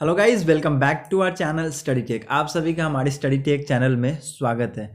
Hello guys, welcome back to our channel study tech. आप सभी का हमारे स्टडी टेक चैनल में स्वागत है।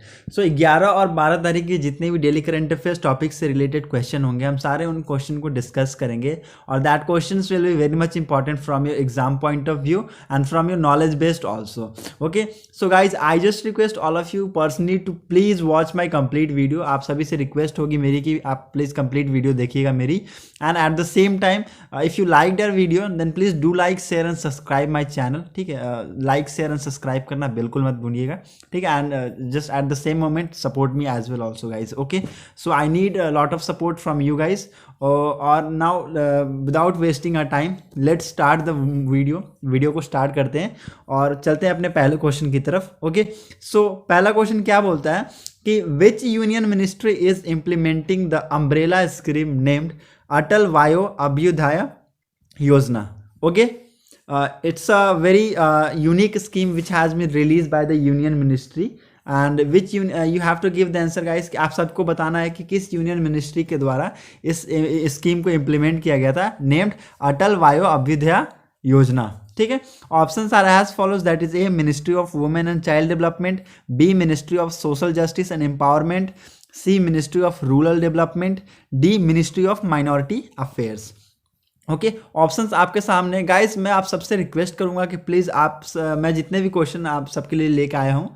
11 और 12 तारीख के जितने भी डेली करंट अफेयर्स टॉपिक से रिलेटेड क्वेश्चन होंगे, हम सारे उन क्वेश्चन को डिस्कस करेंगे और that questions will be very much important from your exam point of view and from your knowledge based also. Okay, so guys I just request all of you personally to please watch my complete video. आप सभी से request होगी मेरी कि आप please complete video देखिएगा मेरी, and at the same time if you like their video then please do like share and subscribe my channel. ठीक है, लाइक शेयर एंड सब्सक्राइब करना बिल्कुल मत भूलिएगा। ठीक है, and just at the same moment support me as well also guys. Okay, so I need lot of support from you guys. और now without wasting our time let's start the video को start करते हैं और चलते हैं अपने पहले question की तरफ। ओके, सो पहला क्वेश्चन क्या बोलता है कि which union ministry is implementing the umbrella scheme named Atal Vayo Abhyudaya Yojana. Okay, it's a very unique scheme which has been released by the union ministry and which you have to give the answer guys कि आप सबको बताना है कि किस union ministry के द्वारा इस स्कीम को इम्प्लीमेंट किया गया था, नेम्ड अटल वायो अभ्युदय योजना। ठीक है, options are as follows, that is A ministry of women and child development, B ministry of social justice and empowerment, C ministry of rural development, D ministry of minority affairs. Okay, options आपके सामने guys. मैं आप सबसे request करूंगा कि please मैं जितने भी क्वेश्चन आप सबके लिए लेके आया हूँ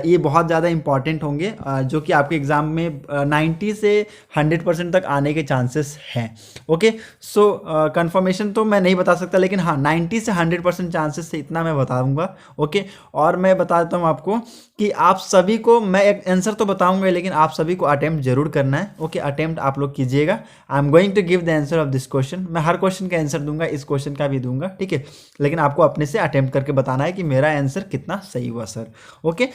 ये बहुत ज़्यादा इंपॉर्टेंट होंगे, जो कि आपके एग्ज़ाम में 90 से 100% तक आने के चांसेस हैं। ओके, सो कंफर्मेशन तो मैं नहीं बता सकता, लेकिन हाँ 90 से 100% चांसेस से इतना मैं बता दूंगा। ओके, और मैं बता देता हूँ आपको कि आप सभी को मैं एक आंसर तो बताऊंगा, लेकिन आप सभी को अटेम्प्ट जरूर करना है। ओके, अटेम्प्ट आप लोग कीजिएगा। I am going to give the answer of this question. मैं हर क्वेश्चन का आंसर दूंगा, इस क्वेश्चन का भी दूंगा। ठीक है, लेकिन आपको अपने से अटेम्प्ट करके बताना है कि मेरा आंसर कितना सही हुआ सर। ओके,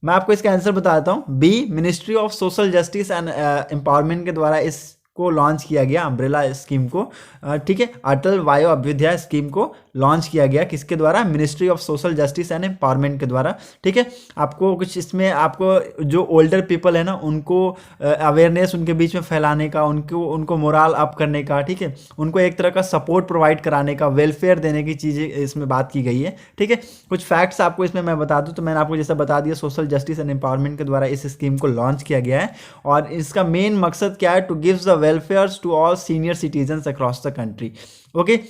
मैं आपको इसका आंसर बता देता हूँ। B ministry of social justice and empowerment के द्वारा इसको लॉन्च किया गया, अम्ब्रेला स्कीम को। ठीक है, अटल वायो अभ्युदय स्कीम को लॉन्च किया गया किसके द्वारा? Ministry of social justice and empowerment के द्वारा। ठीक है, आपको कुछ इसमें आपको जो ओल्डर पीपल है ना, उनको अवेयरनेस उनके बीच में फैलाने का, उनको मोरल अप करने का, ठीक है, उनको एक तरह का सपोर्ट प्रोवाइड कराने का, वेलफेयर देने की चीज़ें इसमें बात की गई है। ठीक है, कुछ फैक्ट्स आपको इसमें मैं बता दूं तो मैंने आपको जैसा बता दिया, सोशल जस्टिस एंड एम्पावरमेंट के द्वारा इस स्कीम को लॉन्च किया गया है और इसका मेन मकसद क्या है? To gives the welfare to all senior citizens across the country. Okay,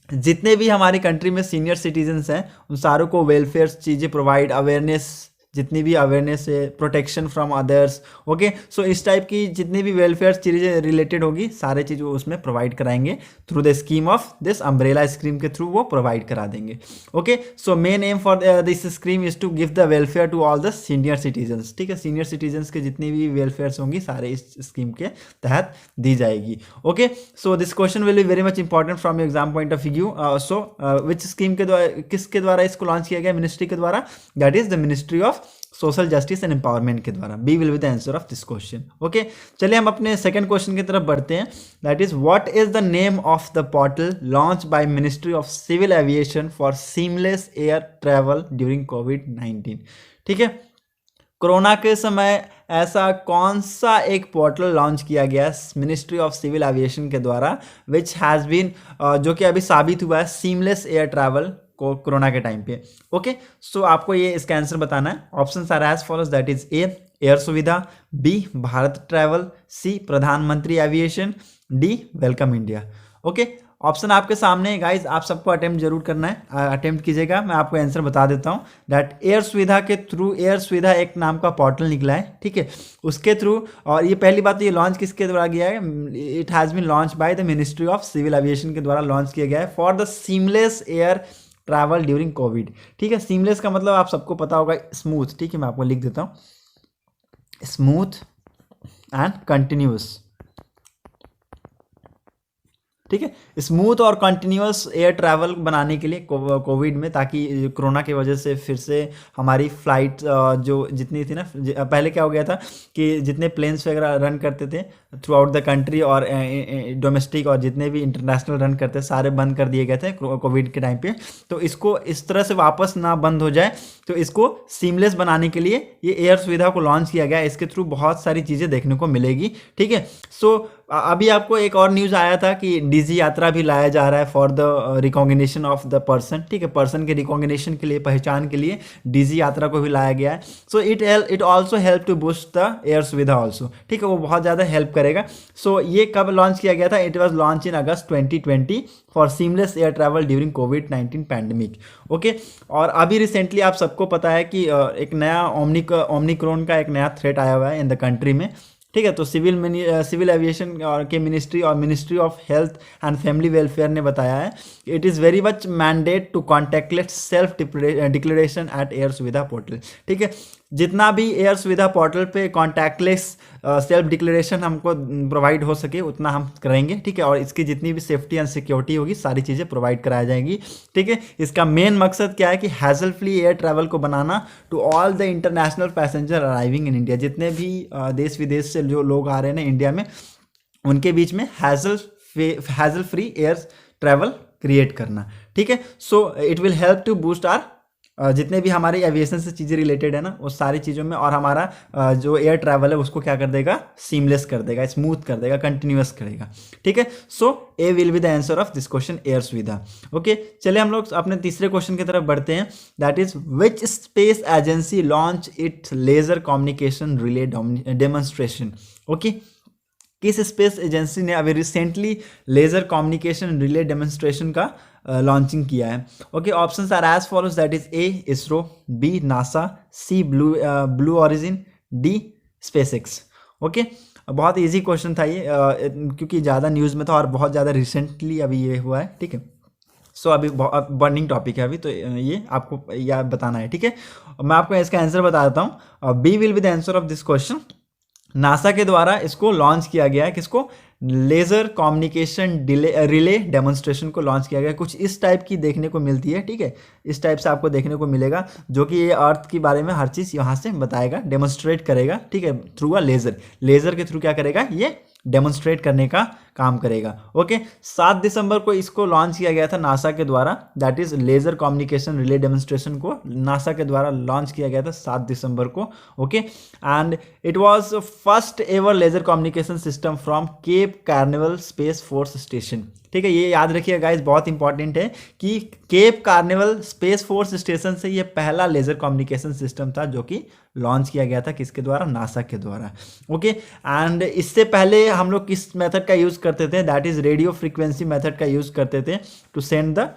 जितने भी हमारी कंट्री में सीनियर सिटीजन्स हैं उन सारों को वेलफेयर चीज़ें प्रोवाइड, अवेयरनेस, जितनी भी अवेयरनेस है, प्रोटेक्शन फ्रॉम अदर्स। ओके, सो इस टाइप की जितनी भी वेलफेयर चीज़ें रिलेटेड होगी सारे चीज़ वो उसमें प्रोवाइड कराएंगे through the scheme of this umbrella scheme के थ्रू वो प्रोवाइड करा देंगे। Okay, so main aim for this scheme is to give the welfare to all the senior citizens. ठीक है, सीनियर सिटीजन्स के जितनी भी वेलफेयर्स होंगी सारे इस स्कीम के तहत दी जाएगी। Okay, so this question will be very much important from your exam point of view. So which scheme के द्वारा, किसके द्वारा इसको लॉन्च किया गया? मिनिस्ट्री के द्वारा, that is the ministry of social justice and empowerment के द्वारा। B will be the answer of this question. Okay, चलिए हम अपने सेकंड क्वेश्चन की तरफ बढ़ते हैं। That is what is the name of the portal launch by ministry of civil aviation for seamless air travel during कोविड-19। ठीक है, कोरोना के समय ऐसा कौन सा एक पोर्टल लॉन्च किया गया मिनिस्ट्री ऑफ सिविल एविएशन के द्वारा विच हैज़ बीन, जो कि अभी साबित हुआ है सीमलेस एयर ट्रैवल को कोरोना के टाइम पे। ओके, सो आपको ये इसका आंसर बताना है। Options are as follows, that is A air Suvidha, B Bharat travel, C Pradhanmantri aviation, D welcome India. Okay, option आपके सामने है गाइज, आप सबको अटेम्प्ट जरूर करना है, अटेम्प्ट कीजिएगा। मैं आपको आंसर बता देता हूँ दैट एयर सुविधा के थ्रू, एयर सुविधा एक नाम का पोर्टल निकला है। ठीक है, उसके थ्रू, और ये पहली बात, ये लॉन्च किसके द्वारा किया है? It has been launch by the ministry of civil aviation के द्वारा लॉन्च किया गया है for the seamless air travel during Covid. ठीक है, सीमलेस का मतलब आप सबको पता होगा स्मूथ। ठीक है, मैं आपको लिख देता हूँ, स्मूथ एंड कंटिन्यूअस। ठीक है, स्मूथ और कंटिन्यूअस एयर ट्रैवल बनाने के लिए कोविड में, ताकि कोरोना की वजह से फिर से हमारी फ्लाइट जो जितनी थी ना, पहले क्या हो गया था कि जितने प्लेन्स वगैरह रन करते थे थ्रू आउट द कंट्री और डोमेस्टिक और जितने भी इंटरनेशनल रन करते सारे बंद कर दिए गए थे कोविड के टाइम पे। तो इसको इस तरह से वापस ना बंद हो जाए, तो इसको सीमलेस बनाने के लिए ये एयर सुविधा को लॉन्च किया गया। इसके थ्रू बहुत सारी चीज़ें देखने को मिलेगी। ठीक है, सो अभी आपको एक और न्यूज़ आया था कि डीजी यात्रा भी लाया जा रहा है for the recognition of the person, ठीक है, पर्सन के रिकॉग्निशन के लिए, पहचान के लिए डीजी यात्रा को भी लाया गया है। So it also help to boost the air Suvidha also, ठीक है, वो बहुत ज़्यादा हेल्प करेगा। सो ये कब लॉन्च किया गया था? It was launch in August 2020 for seamless air travel during covid pandemic. Okay, और अभी रिसेंटली आप सबको पता है कि एक नया ओमनिक्रॉन का एक नया थ्रेट आया हुआ है इन द कंट्री में, ठीक है। तो सिविल एविएशन के ministry of health and family welfare ने बताया है it is very much mandate to contactless self declaration at air Suvidha portal, ठीक है। जितना भी एयर सुविधा पोर्टल पे कॉन्टैक्टलेस सेल्फ डिक्लेरेशन हमको प्रोवाइड हो सके उतना हम करेंगे, ठीक है। और इसकी जितनी भी सेफ्टी एंड सिक्योरिटी होगी सारी चीज़ें प्रोवाइड कराई जाएंगी, ठीक है। इसका मेन मकसद क्या है कि हैसल फ्री एयर ट्रैवल को बनाना to all the international passenger arriving in India. जितने भी देश विदेश से जो लोग आ रहे हैं ना इंडिया में, उनके बीच में hassle free air travel create करना, ठीक है। So it will help to boost are जितने भी हमारे एविएशन से चीज़ें रिलेटेड है ना उस सारी चीज़ों में, और हमारा जो एयर ट्रैवल है उसको क्या कर देगा? सीमलेस कर देगा, स्मूथ कर देगा, कंटिन्यूअस करेगा, ठीक है। So A will be the answer of this question, air Suvidha. Okay, चलिए हम लोग अपने तीसरे क्वेश्चन की तरफ बढ़ते हैं। That is which space agency launch its laser communication relay demonstration. Okay, किस स्पेस एजेंसी ने अभी recently laser communication relay demonstration का लॉन्चिंग किया है? Okay, options are as follows, that is A ISRO, B NASA, C Blue Origin, D SpaceX. Okay, बहुत easy question था ये क्योंकि ज़्यादा न्यूज़ में था और बहुत ज़्यादा रिसेंटली अभी ये हुआ है, ठीक है। सो अभी बर्निंग टॉपिक है अभी, तो ये आपको याद बताना है, ठीक है। मैं आपको इसका आंसर बता देता हूँ। B will be the answer of this question. NASA के द्वारा इसको लॉन्च किया गया है, किसको? लेज़र कम्युनिकेशन रिले डेमोन्स्ट्रेशन को लॉन्च किया गया। कुछ इस टाइप की देखने को मिलती है, ठीक है, इस टाइप से आपको देखने को मिलेगा, जो कि ये अर्थ के बारे में हर चीज़ यहाँ से बताएगा, डेमोन्स्ट्रेट करेगा, ठीक है, थ्रू अ लेज़र के थ्रू क्या करेगा? ये डेमोन्स्ट्रेट करने का काम करेगा। ओके, 7 दिसंबर को इसको लॉन्च किया गया था नासा के द्वारा, that is laser communication relay demonstration को नासा के द्वारा लॉन्च किया गया था 7 दिसंबर को। Okay, and it was first ever laser communication system from Cape Canaveral space force station, ठीक है। ये याद रखिए गाइस, बहुत इंपॉर्टेंट है कि Cape Canaveral space force station से ये पहला लेजर कम्युनिकेशन सिस्टम था जो कि लॉन्च किया गया था, किसके द्वारा? नासा के द्वारा। ओके, एंड इससे पहले हम लोग किस मेथड का यूज़ करते थे? That is radio frequency method का यूज़ करते थे टू सेंड द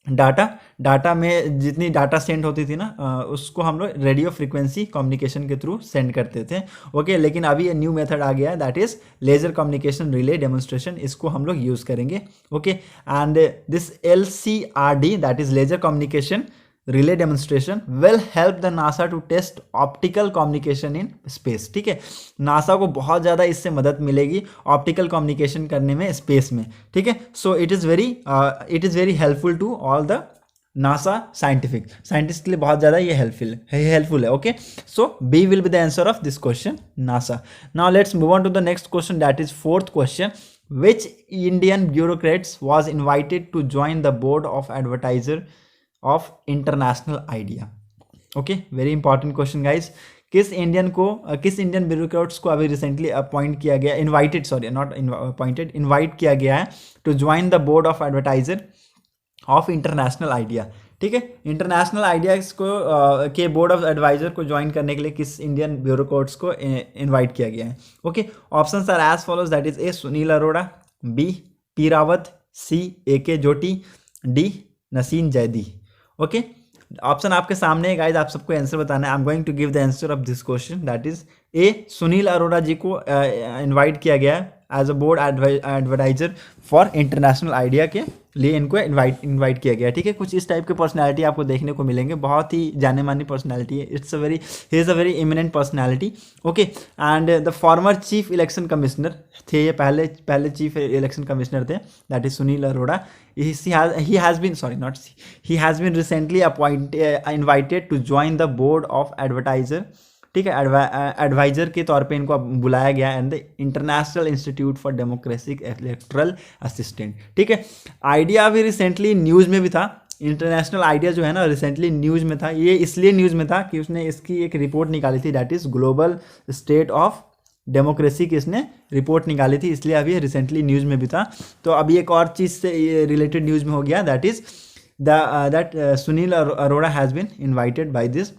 डाटा में जितनी डाटा सेंड होती थी ना उसको हम लोग रेडियो फ्रीक्वेंसी कम्युनिकेशन के थ्रू सेंड करते थे। ओके, लेकिन अभी ये न्यू मेथड आ गया है, that is laser communication relay demonstration, इसको हम लोग यूज़ करेंगे। Okay, and this LCRD that is laser communication relay demonstration will help the NASA to test optical communication in space, ठीक है। नासा को बहुत ज़्यादा इससे मदद मिलेगी ऑप्टिकल कम्युनिकेशन करने में स्पेस में, ठीक है। So it is very helpful to all the NASA scientist के लिए बहुत ज़्यादा ये हेल्पफुल है। Okay, so B will be the answer of this question, NASA. Now let's move on to the next question, that is fourth question. Which Indian bureaucrats was invited to join the board of advisor of International IDEA? Okay, very important question guys. किस Indian bureaucrats को अभी recently appoint किया गया, invite किया गया है to join the board of advertiser of international IDEA, ठीक है। इंटरनेशनल आइडियाज को के बोर्ड ऑफ एडवाइजर को ज्वाइन करने के लिए किस इंडियन ब्यूरोक्रेट्स को इनवाइट किया गया है? Okay, options are as follows, that is A Sunil Arora, B P Rawat, C AK Joti, D Nasim Zaidi. Okay, option आपके सामने है गाइज, आप सबको आंसर बताना है। I am going to give the answer of this question, that is A Sunil Arora ji को इनवाइट किया गया है as a board advertiser for international idea के लिए, इनको इनवाइट किया गया, ठीक है। कुछ इस टाइप के पर्सनालिटी आपको देखने को मिलेंगे, बहुत ही जाने मानी पर्सनालिटी है, he is a very eminent personality. Okay, and the former chief election commissioner थे, ये पहले चीफ इलेक्शन कमिश्नर थे, that is Sunil Arora. he has been recently invited to join the board of advertiser, ठीक है, एडवाइजर के तौर पे इनको बुलाया गया and the international institute for democratic electoral assistant, ठीक है। आइडिया अभी रिसेंटली न्यूज़ में भी था, इंटरनेशनल आइडिया जो है ना रिसेंटली न्यूज़ में था। ये इसलिए न्यूज़ में था कि उसने इसकी एक रिपोर्ट निकाली थी, that is global state of democracy की इसने रिपोर्ट निकाली थी, इसलिए अभी रिसेंटली न्यूज़ में भी था। तो अभी एक और चीज़ से रिलेटेड न्यूज़ में हो गया, that is that Sunil Arora has been invited by this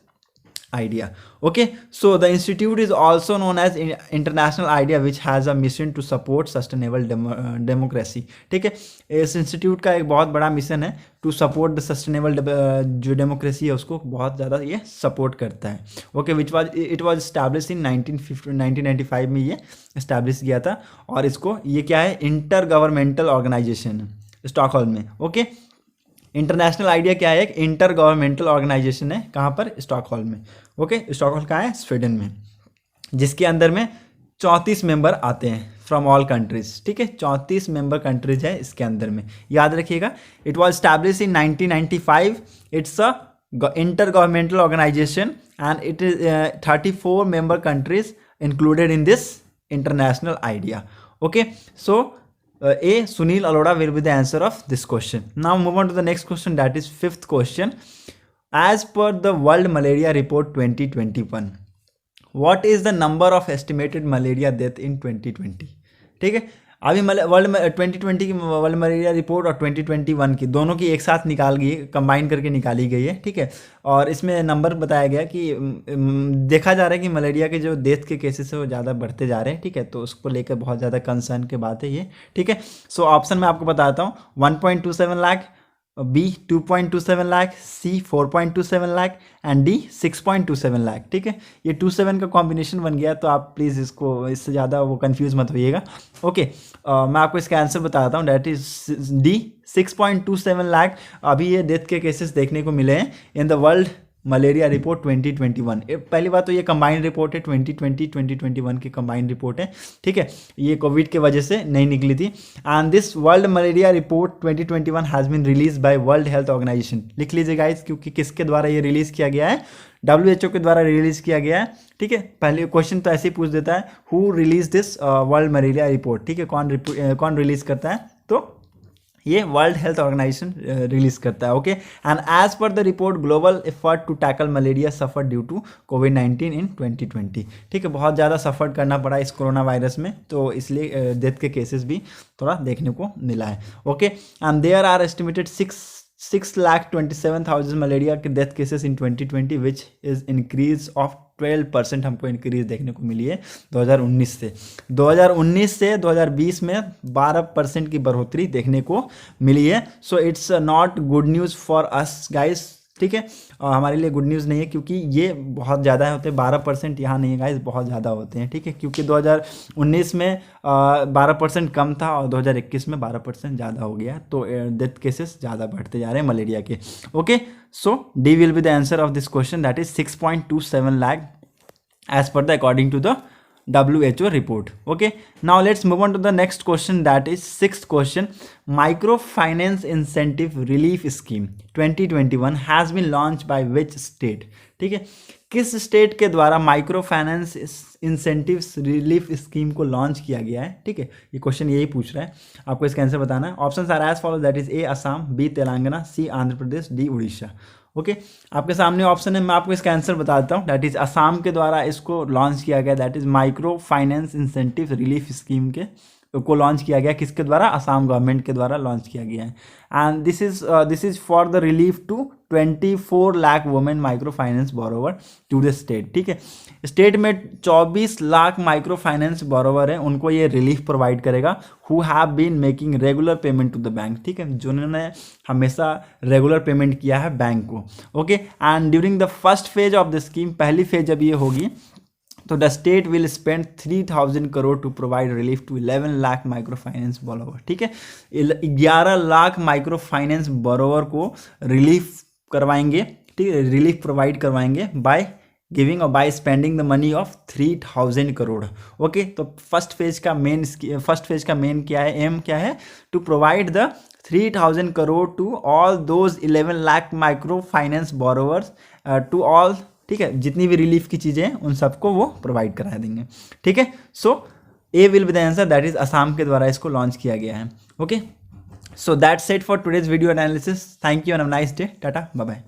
idea. Okay, so the institute is also known as international idea, which has a mission to support sustainable democracy. ठीक है, इस institute का एक बहुत बड़ा मिशन है to support the sustainable जो democracy है उसको बहुत ज़्यादा ये सपोर्ट करता है। Okay, it was establish in 1995 में ये एस्टैब्लिश किया था, और इसको ये क्या है, इंटर गवर्नमेंटल ऑर्गेनाइजेशन है स्टॉकहोल्म में। ओके, इंटरनेशनल आइडिया क्या है, एक इंटर गवर्नमेंटल ऑर्गेनाइजेशन है, कहाँ पर, स्टॉकहोल्म में। ओके, स्टॉकहोल्म कहाँ है, स्वीडन में, जिसके अंदर में 34 मेंबर आते हैं फ्रॉम ऑल कंट्रीज। ठीक है, 34 मेंबर कंट्रीज है इसके अंदर में, याद रखिएगा। It was establish in 1995, it's a inter governmental organization and it is 34 member countries included in this international IDEA. Okay, so A. Sunil Arora will be the answer of this question. Now move on to the next question, that is 5th question. As per the World Malaria Report 2021, what is the number of estimated malaria death in 2020? ठीक है, अभी world 2020 की world malaria report और 2021 की दोनों की एक साथ निकाल गई, कंबाइन करके निकाली गई है। ठीक है, और इसमें नंबर बताया गया कि देखा जा रहा है कि मलेरिया के जो डेथ के केसेस है वो ज़्यादा बढ़ते जा रहे हैं। ठीक है, तो उसको लेकर बहुत ज़्यादा कंसर्न की बात है ये। ठीक है, सो ऑप्शन मैं आपको बताता हूँ, 1.27 lakh, B 2.27 lakh, C 4.27 lakh and D 6.27 lakh. ठीक है, ये 27 का कॉम्बिनेशन बन गया, तो आप प्लीज़ इसको इससे ज़्यादा वो कंफ्यूज मत होइएगा। ओके, मैं आपको इसका आंसर बताता हूँ, डैट इज D 6.27 लाख अभी ये डेथ के केसेस देखने को मिले हैं in the world malaria report 2021। पहली बात तो ये कंबाइंड रिपोर्ट है, 2020-2021 की कंबाइंड रिपोर्ट है। ठीक है, ये कोविड के वजह से नहीं निकली थी। And this world malaria report 2021 has been release by world health organization. लिख लीजिए गाइस, क्योंकि किसके द्वारा ये रिलीज़ किया गया है, WHO के द्वारा रिलीज़ किया गया है। ठीक है, पहले क्वेश्चन तो ऐसे ही पूछ देता है, who release this world malaria report. ठीक है, कौन रिलीज़ करता है, तो ये वर्ल्ड हेल्थ ऑर्गेनाइजेशन रिलीज करता है। Okay, and as per the report global effort to tackle malaria suffer due to कोविड-19 इन 2020। ठीक है, बहुत ज़्यादा सफ़र करना पड़ा इस कोरोना वायरस में, तो इसलिए डेथ के केसेस भी थोड़ा देखने को मिला है। Okay, and there are estimated 6,27,000 malaria के death cases in 2020, which is increase of 12% हमको इंक्रीज देखने को मिली है 2019 से। 2019 से 2020 में 12% की बढ़ोतरी देखने को मिली है। So it's not good news for us guys. ठीक है, हमारे लिए गुड न्यूज़ नहीं है, क्योंकि ये बहुत ज़्यादा होते हैं, 12% यहाँ नहीं है गाइस, बहुत ज़्यादा होते हैं। ठीक है, क्योंकि 2019 में 12% कम था और 2021 में 12% ज़्यादा हो गया, तो डेथ केसेस ज़्यादा बढ़ते जा रहे हैं मलेरिया के। Okay, so D will be the answer of this question, that is 6.27 lakh as per the according to the WHO report. Okay, now let's move on to the next question, that is 6th question. Microfinance incentive relief scheme 2021 has been launched by which state? ठीक है, किस state के द्वारा micro finance incentives relief scheme को launch किया गया है? ठीक है, ये क्वेश्चन यही पूछ रहा है, आपको इसका आंसर बताना है। Options are as follow, that is A Assam, B Telangana, C Andhra Pradesh, D Orissa. Okay, आपके सामने ऑप्शन है, मैं आपको इसका आंसर बताता हूँ। दैट इज असम के द्वारा इसको लॉन्च किया गया, that is micro finance incentive relief scheme को लॉन्च किया गया, किसके द्वारा, असम गवर्नमेंट के द्वारा लॉन्च किया गया है। And this is for the relief to 24 lakh women micro finance borrower to the state. ठीक है, स्टेट में 24 लाख माइक्रो फाइनेंस बोरोवर हैं, उनको ये रिलीफ प्रोवाइड करेगा, who have been making regular payment to the bank. ठीक है, जिन्होंने हमेशा रेगुलर पेमेंट किया है बैंक को। Okay, and during the first phase of the scheme, पहली फेज जब ये होगी तो the state will spend 3,000 crore to provide relief to 11 lakh micro finance borrower. ठीक है, 11 लाख माइक्रो फाइनेंस बोरोवर को रिलीफ करवाएंगे। ठीक है, रिलीफ प्रोवाइड करवाएंगे by giving or by spending the money of 3,000 crore. Okay, तो फर्स्ट फेज का मेन क्या है, एम क्या है, to provide the 3,000 crore to all those 11 lakh micro finance borrowers to all. ठीक है, जितनी भी रिलीफ की चीज़ें हैं उन सबको वो प्रोवाइड करा देंगे। ठीक है, so A will be the answer, that is Assam के द्वारा इसको लॉन्च किया गया है। Okay, so that's it for today's video analysis. Thank you and have a nice day, tata, bye bye.